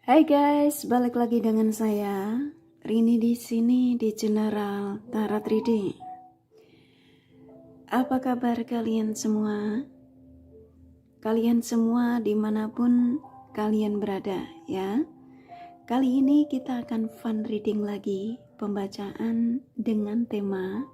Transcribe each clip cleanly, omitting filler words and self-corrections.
Hai guys, balik lagi dengan saya Rini di sini di General Tarot Reading. Apa kabar kalian semua? Kalian semua dimanapun kalian berada ya. Kali ini kita akan fun reading lagi, pembacaan dengan tema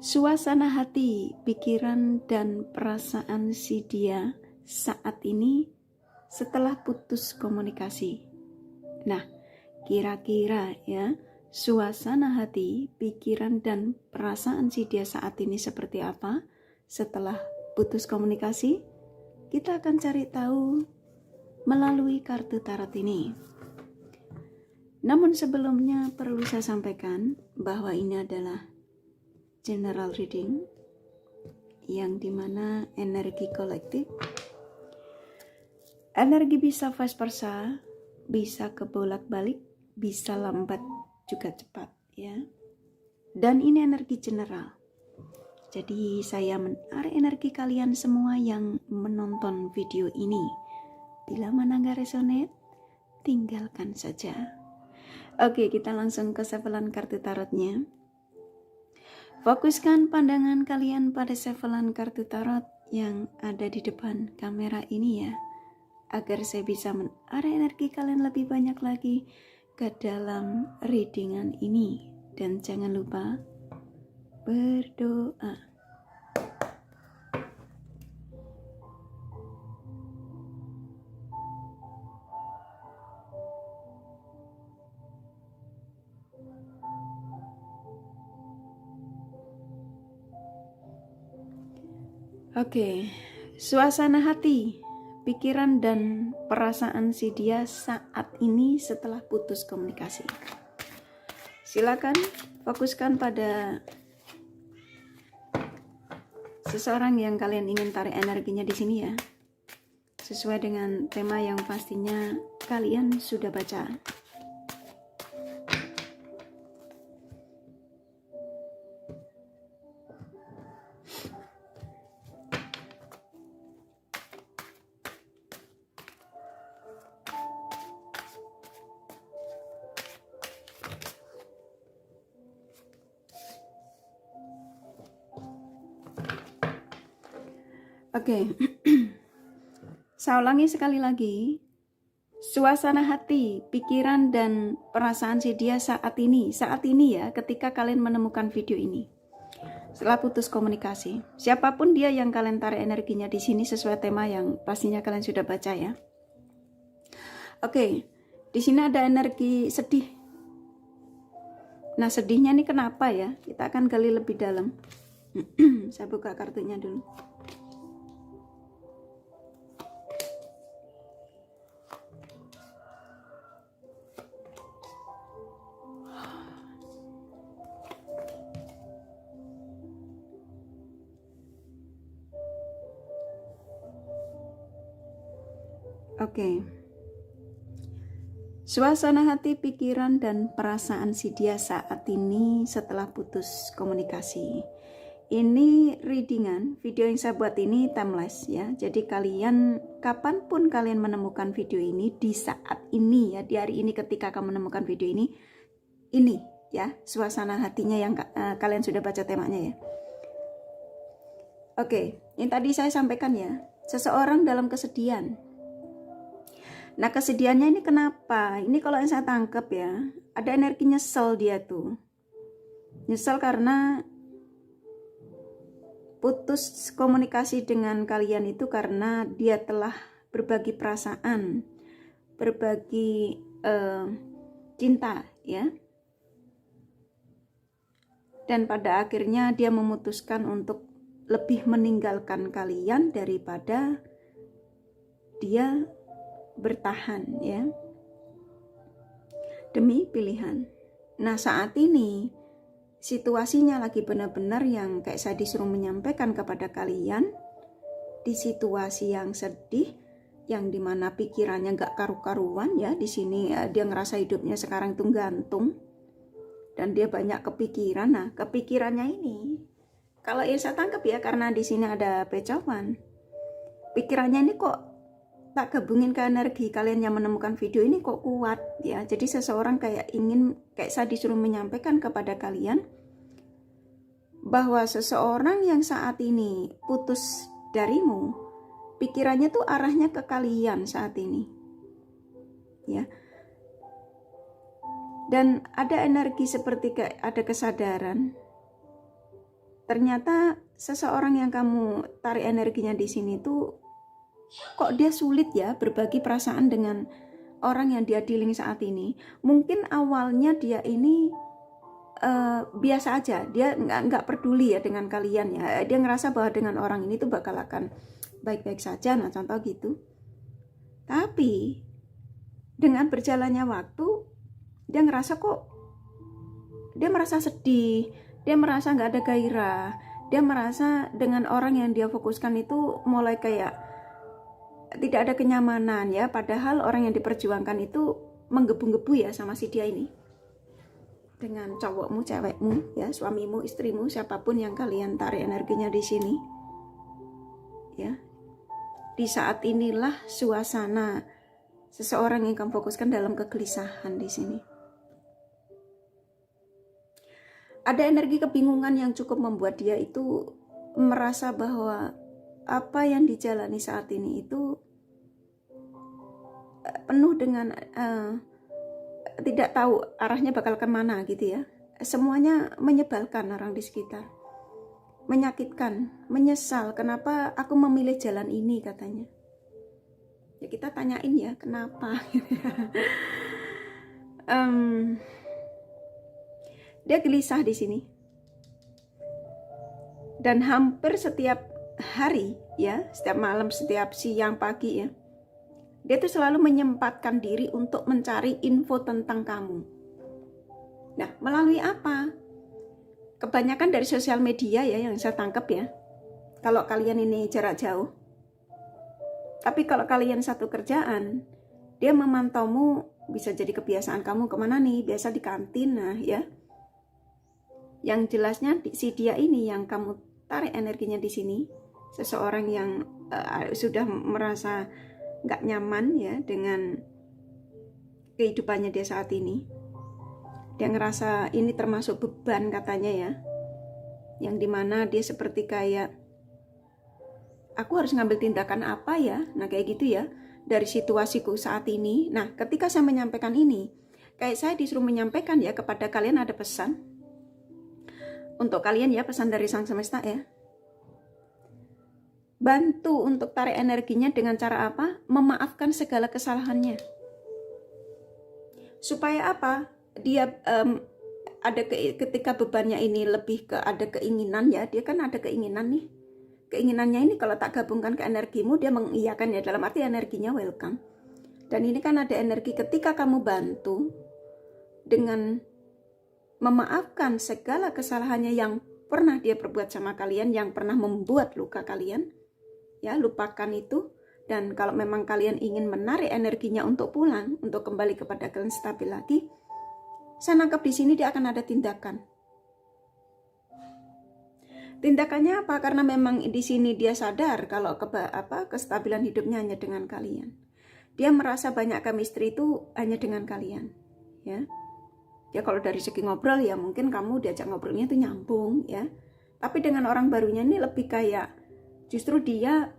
suasana hati, pikiran dan perasaan si dia saat ini setelah putus komunikasi. Nah, kira-kira ya, suasana hati, pikiran, dan perasaan si dia saat ini seperti apa setelah putus komunikasi? Kita akan cari tahu melalui kartu tarot ini. Namun sebelumnya perlu saya sampaikan bahwa ini adalah general reading yang dimana energi kolektif, energi bisa vice versa, bisa kebolak-balik, bisa lambat juga cepat ya. Dan ini energi general. Jadi saya menarik energi kalian semua yang menonton video ini. Bila mana nggak resonate, tinggalkan saja. Oke, kita langsung ke sevelan kartu tarotnya. Fokuskan pandangan kalian pada sevelan kartu tarot yang ada di depan kamera ini ya, agar saya bisa menarik energi kalian lebih banyak lagi ke dalam readingan ini. Dan jangan lupa berdoa. Oke, suasana hati, pikiran dan perasaan si dia saat ini setelah putus komunikasi. Silakan fokuskan pada seseorang yang kalian ingin tarik energinya di sini ya, sesuai dengan tema yang pastinya kalian sudah baca. Oke, saya ulangi sekali lagi. Suasana hati, pikiran, dan perasaan si dia saat ini ya, ketika kalian menemukan video ini. Setelah putus komunikasi, siapapun dia yang kalian tarik energinya di sini sesuai tema yang pastinya kalian sudah baca ya. Oke, di sini ada energi sedih. Nah, sedihnya ini kenapa ya? Kita akan gali lebih dalam. Saya buka kartunya dulu. Oke. Suasana hati, pikiran, dan perasaan si dia saat ini setelah putus komunikasi. Ini readingan, video yang saya buat ini timeless ya. Jadi kalian, kapanpun kalian menemukan video ini, di saat ini ya, di hari ini ketika kamu menemukan video ini ya, suasana hatinya yang kalian sudah baca temanya ya. Oke, yang tadi saya sampaikan ya, seseorang dalam kesedihan. Nah, kesedihannya ini kenapa? Ini kalau yang saya tangkap ya, ada energi nyesel dia tuh. Nyesel karena putus komunikasi dengan kalian itu karena dia telah berbagi perasaan, berbagi cinta ya. Dan pada akhirnya dia memutuskan untuk lebih meninggalkan kalian daripada dia bertahan ya, demi pilihan. Nah, saat ini situasinya lagi benar-benar yang kayak saya disuruh menyampaikan kepada kalian, di situasi yang sedih, yang dimana pikirannya gak karu-karuan ya. Di sini dia ngerasa hidupnya sekarang tuh gantung dan dia banyak kepikiran. Nah, kepikirannya ini kalau yang saya tangkap ya, karena di sini ada pecahan, pikirannya ini kok tak gabungin ke energi kalian yang menemukan video ini kok kuat ya. Jadi seseorang kayak saya disuruh menyampaikan kepada kalian bahwa seseorang yang saat ini putus darimu, pikirannya tuh arahnya ke kalian saat ini. Ya. Dan ada energi seperti ada kesadaran. Ternyata seseorang yang kamu tarik energinya di sini tuh kok dia sulit ya berbagi perasaan dengan orang yang dia dealing saat ini. Mungkin awalnya dia ini biasa aja, dia nggak peduli ya dengan kalian ya. Dia ngerasa bahwa dengan orang ini tuh bakal akan baik-baik saja, nah contoh gitu. Tapi dengan berjalannya waktu, dia ngerasa dia merasa sedih, dia merasa nggak ada gairah, dia merasa dengan orang yang dia fokuskan itu mulai kayak tidak ada kenyamanan ya, padahal orang yang diperjuangkan itu menggebu-gebu ya sama si dia ini. Dengan cowokmu, cewekmu ya, suamimu, istrimu, siapapun yang kalian tarik energinya di sini. Ya. Di saat inilah suasana seseorang yang kamu fokuskan dalam kegelisahan di sini. Ada energi kebingungan yang cukup membuat dia itu merasa bahwa apa yang dijalani saat ini itu penuh dengan tidak tahu arahnya bakal kemana gitu ya. Semuanya menyebalkan orang di sekitar, menyakitkan, menyesal kenapa aku memilih jalan ini katanya. Ya kita tanyain ya kenapa. Dia gelisah di sini. Dan hampir setiap hari ya, setiap malam, setiap siang, pagi ya, dia tuh selalu menyempatkan diri untuk mencari info tentang kamu. Nah, melalui apa? Kebanyakan dari sosial media ya yang saya tangkap ya. Kalau kalian ini jarak jauh. Tapi kalau kalian satu kerjaan, dia memantaumu, bisa jadi kebiasaan kamu kemana nih, biasa di kantin, nah ya. Yang jelasnya si dia ini yang kamu tarik energinya di sini, seseorang yang sudah merasa nggak nyaman ya dengan kehidupannya dia saat ini. Dia ngerasa ini termasuk beban katanya ya, yang dimana dia seperti kayak aku harus ngambil tindakan apa ya, nah kayak gitu ya dari situasiku saat ini. Nah ketika saya menyampaikan ini, kayak saya disuruh menyampaikan ya kepada kalian ada pesan untuk kalian ya, pesan dari Sang Semesta ya. Bantu untuk tarik energinya dengan cara apa? Memaafkan segala kesalahannya. Supaya apa? Dia ada ketika bebannya ini lebih ke ada keinginan ya. Dia kan ada keinginan nih. Keinginannya ini kalau tak gabungkan ke energimu, dia mengiyakan ya, dalam arti energinya welcome. Dan ini kan ada energi ketika kamu bantu dengan memaafkan segala kesalahannya yang pernah dia perbuat sama kalian, yang pernah membuat luka kalian. Ya, lupakan itu. Dan kalau memang kalian ingin menarik energinya untuk pulang, untuk kembali kepada kalian stabil lagi, saya nangkap di sini dia akan ada tindakan. Tindakannya apa? Karena memang di sini dia sadar kalau kestabilan hidupnya hanya dengan kalian. Dia merasa banyak chemistry itu hanya dengan kalian. Ya. Ya kalau dari segi ngobrol ya mungkin kamu diajak ngobrolnya itu nyambung ya. Tapi dengan orang barunya ini lebih kayak justru dia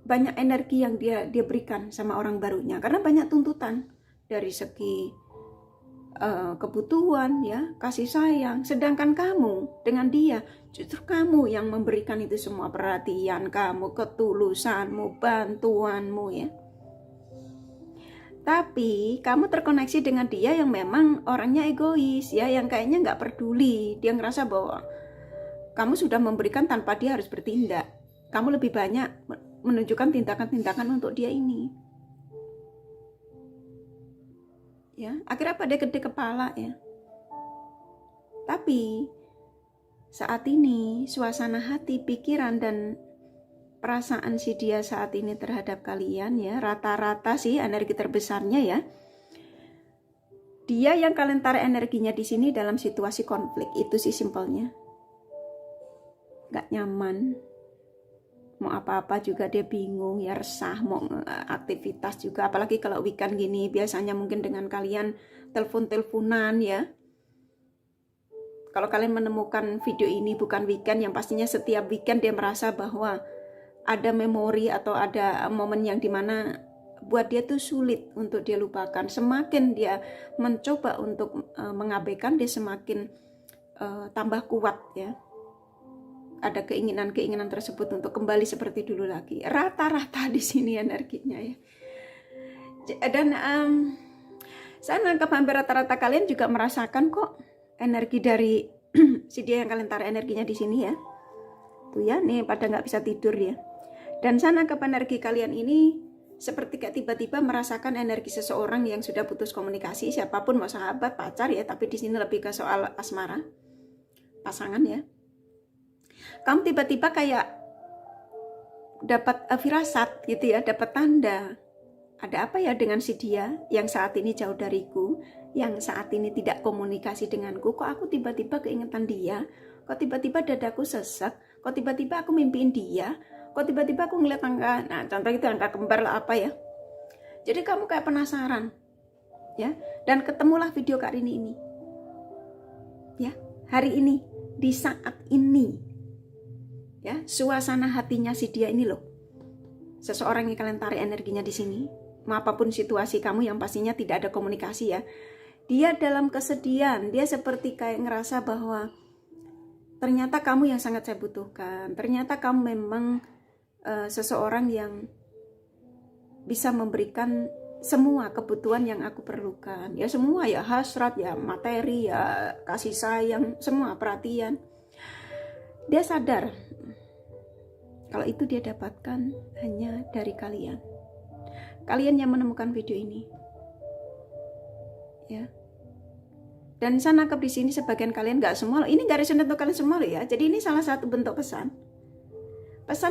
banyak energi yang dia berikan sama orang barunya karena banyak tuntutan dari segi kebutuhan ya, kasih sayang. Sedangkan kamu dengan dia justru kamu yang memberikan itu semua, perhatian kamu, ketulusanmu, bantuanmu ya. Tapi kamu terkoneksi dengan dia yang memang orangnya egois ya, yang kayaknya nggak peduli. Dia ngerasa bahwa kamu sudah memberikan tanpa dia harus bertindak. Kamu lebih banyak menunjukkan tindakan-tindakan untuk dia ini. Ya, akhirnya apa, dia gede kepala ya. Tapi saat ini suasana hati, pikiran dan perasaan si dia saat ini terhadap kalian ya, rata-rata sih energi terbesarnya ya. Dia yang kalian tarik energinya di sini dalam situasi konflik, itu sih simpelnya. Gak nyaman, mau apa-apa juga dia bingung ya, resah, mau aktivitas juga, apalagi kalau weekend gini, biasanya mungkin dengan kalian telepon-teleponan ya. Kalau kalian menemukan video ini bukan weekend, yang pastinya setiap weekend dia merasa bahwa ada memori atau ada momen yang dimana buat dia tuh sulit untuk dia lupakan. Semakin dia mencoba untuk mengabaikan, dia semakin tambah kuat ya. Ada keinginan-keinginan tersebut untuk kembali seperti dulu lagi. Rata-rata di sini energinya ya. Dan saya nangkap hampir rata-rata kalian juga merasakan kok energi dari si dia yang kalian tarik energinya di sini ya. Tuh ya, nih pada nggak bisa tidur ya. Dan saya nangkap energi kalian ini seperti kayak tiba-tiba merasakan energi seseorang yang sudah putus komunikasi, siapapun, mau sahabat, pacar ya, tapi di sini lebih ke soal asmara, pasangan ya. Kamu tiba-tiba kayak dapat firasat gitu ya, dapat tanda. Ada apa ya dengan si dia yang saat ini jauh dariku, yang saat ini tidak komunikasi denganku, kok aku tiba-tiba keingetan dia, kok tiba-tiba dadaku sesek, kok tiba-tiba aku mimpiin dia, kok tiba-tiba aku ngeliat angka, nah contoh itu angka kembar lah apa ya. Jadi kamu kayak penasaran ya, dan ketemulah video Kak Rini ini ya, hari ini, di saat ini ya, suasana hatinya si dia ini loh, seseorang yang kalian tarik energinya di sini, apapun situasi kamu yang pastinya tidak ada komunikasi ya, dia dalam kesedihan, dia seperti kayak ngerasa bahwa ternyata kamu yang sangat saya butuhkan, ternyata kamu memang seseorang yang bisa memberikan semua kebutuhan yang aku perlukan ya, semua ya, hasrat ya, materi ya, kasih sayang, semua perhatian. Dia sadar kalau itu dia dapatkan hanya dari kalian yang menemukan video ini ya. Dan saya nangkep di sini sebagian kalian, nggak semua loh, ini nggak resonate untuk kalian semua loh ya. Jadi ini salah satu bentuk pesan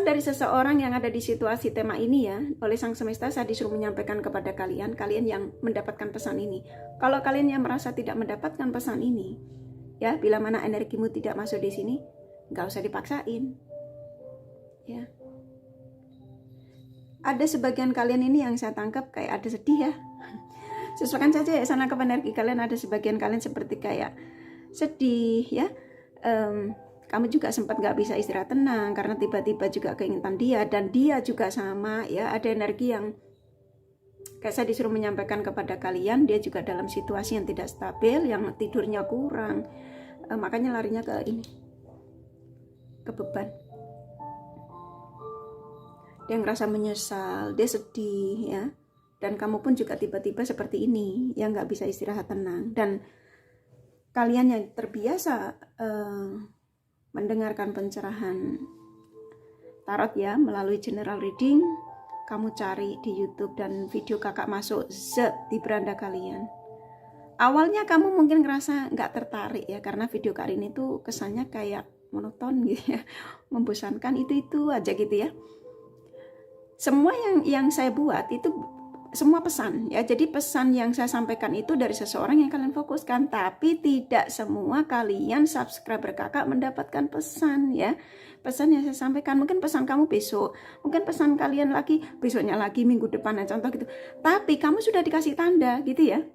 dari seseorang yang ada di situasi tema ini ya. Oleh Sang Semesta saya disuruh menyampaikan kepada kalian yang mendapatkan pesan ini. Kalau kalian yang merasa tidak mendapatkan pesan ini ya, bila mana energimu tidak masuk di sini, nggak usah dipaksain ya. Ada sebagian kalian ini yang saya tangkap kayak ada sedih ya. Sesuaikan saja ya, saya nangkap energi kalian, ada sebagian kalian seperti kayak sedih ya. Kamu juga sempat nggak bisa istirahat tenang karena tiba-tiba juga keinginan dia, dan dia juga sama ya, ada energi yang kayak saya disuruh menyampaikan kepada kalian, dia juga dalam situasi yang tidak stabil, yang tidurnya kurang, makanya larinya ke ini, ke beban. Dia ngerasa menyesal, dia sedih ya, dan kamu pun juga tiba-tiba seperti ini yang nggak bisa istirahat tenang. Dan kalian yang terbiasa mendengarkan pencerahan tarot ya melalui general reading, kamu cari di YouTube dan video kakak masuk di beranda kalian. Awalnya kamu mungkin ngerasa nggak tertarik ya, karena video Kak Rini tuh kesannya kayak monoton gitu ya, membosankan, itu aja gitu ya. Semua yang saya buat itu semua pesan ya, jadi pesan yang saya sampaikan itu dari seseorang yang kalian fokuskan, tapi tidak semua kalian subscriber kakak mendapatkan pesan ya. Pesan yang saya sampaikan, mungkin pesan kamu besok, mungkin pesan kalian lagi besoknya lagi, minggu depan, contoh gitu, tapi kamu sudah dikasih tanda gitu ya.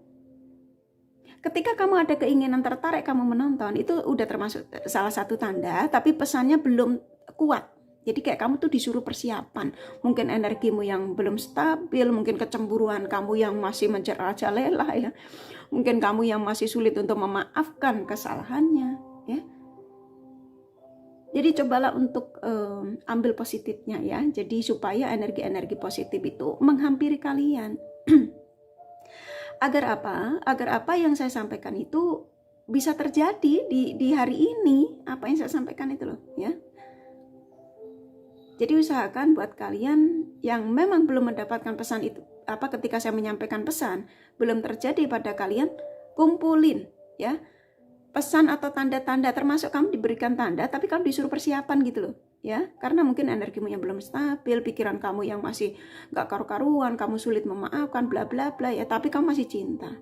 Ketika kamu ada keinginan tertarik kamu menonton, itu udah termasuk salah satu tanda, tapi pesannya belum kuat. Jadi kayak kamu tuh disuruh persiapan, mungkin energimu yang belum stabil, mungkin kecemburuan kamu yang masih menjerajalela ya, mungkin kamu yang masih sulit untuk memaafkan kesalahannya ya. Jadi cobalah untuk ambil positifnya ya, jadi supaya energi-energi positif itu menghampiri kalian. Agar apa? Agar apa yang saya sampaikan itu bisa terjadi di hari ini, apa yang saya sampaikan itu loh ya. Jadi usahakan buat kalian yang memang belum mendapatkan pesan itu, ketika saya menyampaikan pesan belum terjadi pada kalian, kumpulin ya pesan atau tanda-tanda, termasuk kamu diberikan tanda tapi kamu disuruh persiapan gitu loh ya, karena mungkin energimu yang belum stabil, pikiran kamu yang masih gak karu-karuan, kamu sulit memaafkan bla bla bla ya, tapi kamu masih cinta.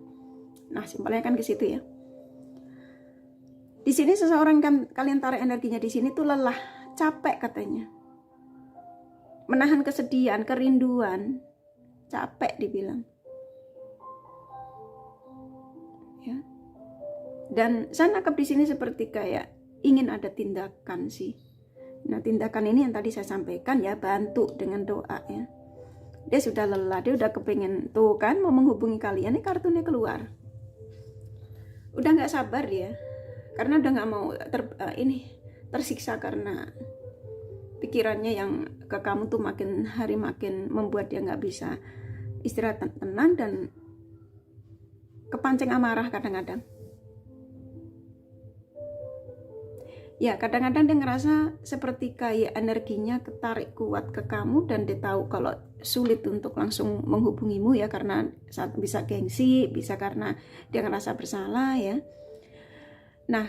Nah simpelnya kan ke situ ya. Di sini seseorang kan kalian tarik energinya di sini tuh lelah, capek katanya. menahan kesedihan, kerinduan, capek dibilang. Ya. Dan saya nangkep di sini seperti kayak ingin ada tindakan sih. Nah, tindakan ini yang tadi saya sampaikan ya, bantu dengan doa ya. Dia sudah lelah, dia udah kepengen tuh kan mau menghubungi kalian, ini kartunya keluar. Udah nggak sabar dia, karena udah nggak mau tersiksa karena pikirannya yang ke kamu tuh makin hari makin membuat dia nggak bisa istirahat tenang dan kepancing amarah kadang-kadang. Ya, kadang-kadang dia ngerasa seperti kayak energinya ketarik kuat ke kamu dan dia tahu kalau sulit untuk langsung menghubungimu ya, karena bisa gengsi, bisa karena dia ngerasa bersalah ya. Nah,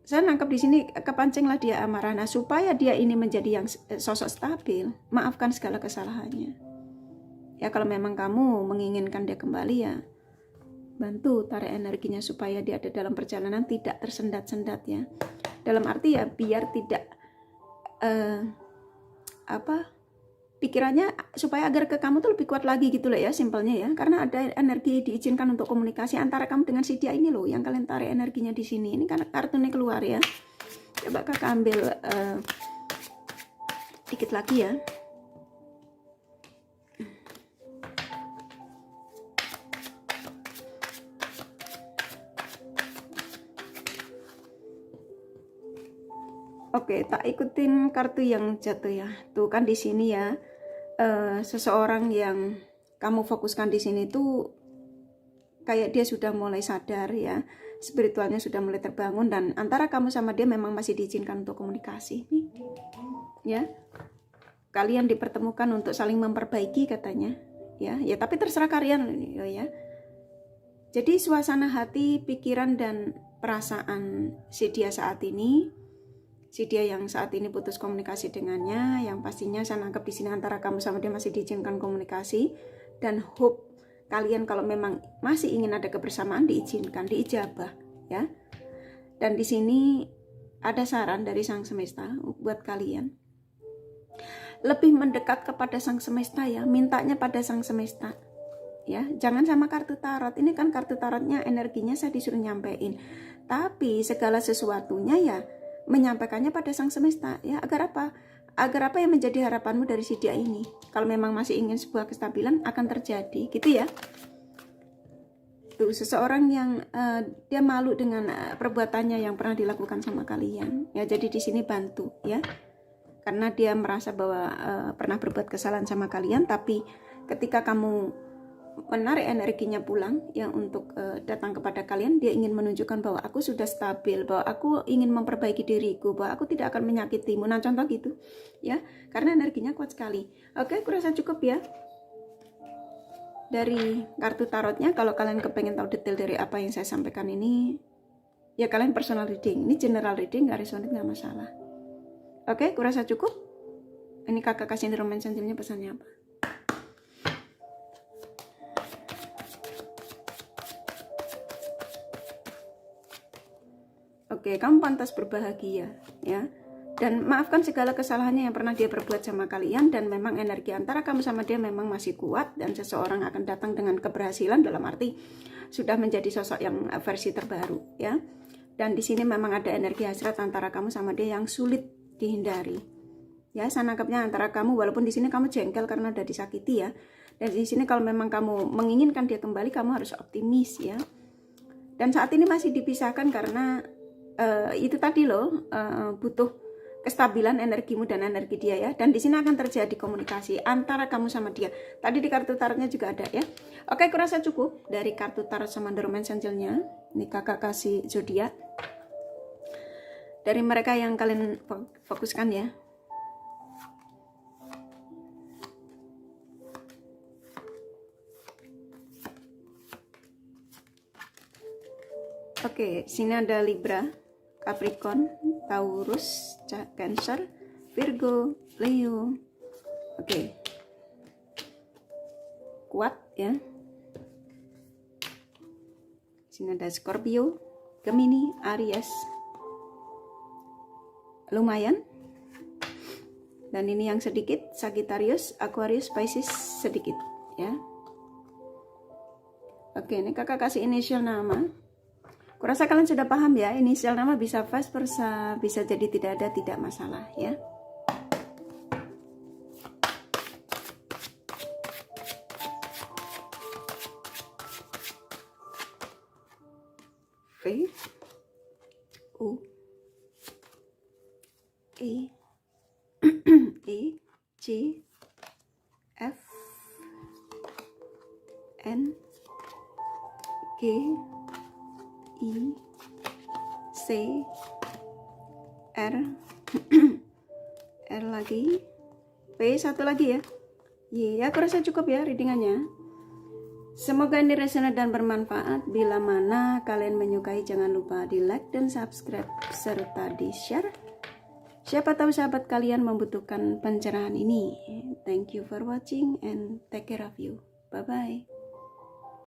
saya nangkep di sini kepancinglah dia amarah. Nah, supaya dia ini menjadi yang sosok stabil, maafkan segala kesalahannya. Ya, kalau memang kamu menginginkan dia kembali ya, bantu tarik energinya supaya dia ada dalam perjalanan tidak tersendat-sendat ya. Dalam arti ya biar tidak pikirannya supaya agar ke kamu tuh lebih kuat lagi gitu loh ya, simpelnya ya. Karena ada energi diizinkan untuk komunikasi antara kamu dengan si dia ini loh, yang kalian tarik energinya di sini. Ini kan kartunya keluar ya. Coba kakak ambil dikit lagi ya. Oke, tak ikutin kartu yang jatuh ya. Tuh kan di sini ya, seseorang yang kamu fokuskan di sini tuh kayak dia sudah mulai sadar ya, spiritualnya sudah mulai terbangun dan antara kamu sama dia memang masih diizinkan untuk komunikasi. Nih, ya, kalian dipertemukan untuk saling memperbaiki katanya, ya. Tapi terserah kalian ya. Jadi suasana hati, pikiran dan perasaan si dia saat ini. Si dia yang saat ini putus komunikasi dengannya, yang pastinya saya nangkep di sini antara kamu sama dia masih diizinkan komunikasi dan hope kalian kalau memang masih ingin ada kebersamaan diizinkan, diijabah ya. Dan di sini ada saran dari Sang Semesta buat kalian. Lebih mendekat kepada Sang Semesta ya, mintanya pada Sang Semesta. Ya, jangan sama kartu tarot. Ini kan kartu tarotnya energinya saya disuruh nyampein. Tapi segala sesuatunya ya menyampaikannya pada Sang Semesta ya, agar apa yang menjadi harapanmu dari si dia ini. Kalau memang masih ingin sebuah kestabilan akan terjadi gitu ya. Tuh seseorang yang dia malu dengan perbuatannya yang pernah dilakukan sama kalian ya, jadi di sini bantu ya, karena dia merasa bahwa pernah berbuat kesalahan sama kalian, tapi ketika kamu menarik energinya pulang yang untuk datang kepada kalian, dia ingin menunjukkan bahwa aku sudah stabil, bahwa aku ingin memperbaiki diriku, bahwa aku tidak akan menyakitimu. Nah, contoh gitu ya, karena energinya kuat sekali. Oke, aku rasa cukup ya dari kartu tarotnya. Kalau kalian kepengen tahu detail dari apa yang saya sampaikan ini ya, kalian personal reading. Ini general reading, nggak resonate nggak masalah. Oke, aku rasa cukup. Ini kakak kasih romance angelnya pesannya apa. Oke, kamu pantas berbahagia ya. Dan maafkan segala kesalahannya yang pernah dia perbuat sama kalian, dan memang energi antara kamu sama dia memang masih kuat dan seseorang akan datang dengan keberhasilan, dalam arti sudah menjadi sosok yang versi terbaru ya. Dan di sini memang ada energi hasrat antara kamu sama dia yang sulit dihindari. Ya, saya nangkapnya antara kamu, walaupun di sini kamu jengkel karena udah disakiti ya. Dan di sini kalau memang kamu menginginkan dia kembali, kamu harus optimis ya. Dan saat ini masih dipisahkan karena itu tadi loh, butuh kestabilan energimu dan energi dia ya. Dan di sini akan terjadi komunikasi antara kamu sama dia. Tadi di kartu tarotnya juga ada ya. Oke, aku rasa cukup dari kartu tarot sama The Romance Angel-nya. Ini kakak kasih zodiak dari mereka yang kalian fokuskan ya. Oke, sini ada Libra, Capricorn, Taurus, Cancer, Virgo, Leo. Oke. Kuat ya. Sini ada Scorpio, Gemini, Aries. Lumayan. Dan ini yang sedikit, Sagittarius, Aquarius, Pisces sedikit ya. Oke, ini kakak kasih inisial nama. Kurasa kalian sudah paham ya, inisial nama bisa vice versa, bisa jadi tidak ada, tidak masalah ya. V U E E C F N G I C R R lagi P satu lagi ya. Ya, aku rasa cukup ya readingannya. Semoga ini resonate dan bermanfaat. Bila mana kalian menyukai, jangan lupa di like dan subscribe serta di share. Siapa tahu sahabat kalian membutuhkan pencerahan ini. Thank you for watching and take care of you. Bye bye.